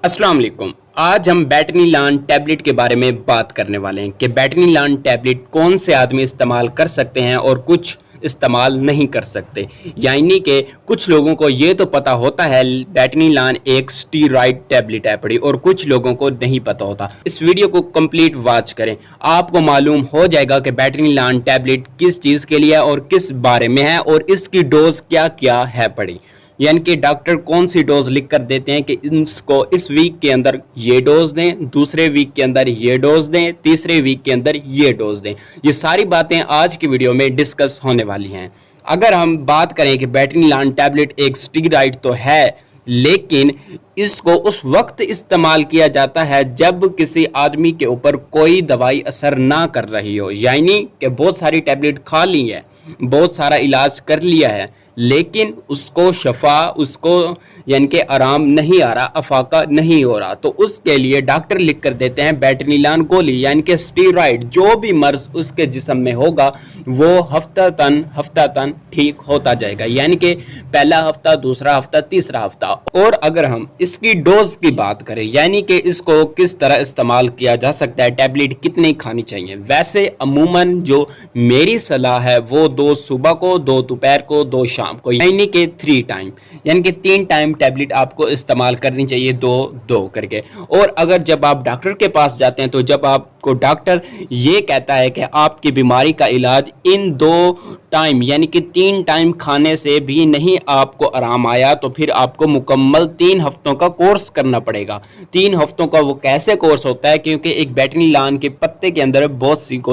अस्सलाम वालेकुम। आज हम बैटनीलान टैबलेट के बारे में बात करने वाले हैं कि बैटनीलान टैबलेट कौन से आदमी इस्तेमाल कर सकते हैं और कुछ इस्तेमाल नहीं कर सकते। यानी कि कुछ लोगों को ये तो पता होता है बैटनीलान एक स्टीरॉयड टैबलेट है पड़ी, और कुछ लोगों को नहीं पता होता। इस वीडियो को कंप्लीट वॉच करें, आपको मालूम हो जाएगा कि बैटनीलान टैबलेट किस चीज़ के लिए है और किस बारे में है और इसकी डोज क्या क्या है पड़ी। यानी कि डॉक्टर कौन सी डोज लिख कर देते हैं कि इसको इस वीक के अंदर ये डोज दें, दूसरे वीक के अंदर ये डोज दें, तीसरे वीक के अंदर ये डोज दें। ये सारी बातें आज की वीडियो में डिस्कस होने वाली हैं। अगर हम बात करें कि बैटनीलान टैबलेट एक स्टीरॉयड तो है, लेकिन इसको उस वक्त इस्तेमाल किया जाता है जब किसी आदमी के ऊपर कोई दवाई असर ना कर रही हो। यानी कि बहुत सारी टैबलेट खा ली है, बहुत सारा इलाज कर लिया है, लेकिन उसको यानी कि आराम नहीं आ रहा, अफाका नहीं हो रहा, तो उसके लिए डॉक्टर लिख कर देते हैं बैटनीलान गोली यानी कि स्टीरॉयड। जो भी मर्ज उसके जिस्म में होगा वो हफ्ता ठीक होता जाएगा, यानी कि पहला हफ्ता, दूसरा हफ्ता, तीसरा हफ्ता। और अगर हम इसकी डोज की बात करें, यानी कि इसको किस तरह इस्तेमाल किया जा सकता है, टैबलेट कितनी खानी चाहिए, वैसे अमूमन जो मेरी सलाह है वो 2 सुबह को, 2 दोपहर को, 2 शाम को, यानी कि 3 टाइम, यानी कि 3 टाइम टैबलेट आपको इस्तेमाल करनी चाहिए, 2 करके। और अगर जब आप डॉक्टर के पास जाते हैं तो जब आपको डॉक्टर ये कहता है कि आपकी बीमारी का इलाज इन 2 टाइम यानी कि 3 टाइम खाने से भी नहीं आपको आराम आया, तो फिर आपको मुकम्मल 3 हफ्तों का कोर्स करना पड़ेगा। 3 हफ्तों का वो कैसे कोर्स होता है, क्योंकि एक बैटनीलान के पत्ते के अंदर बहुत सी गोली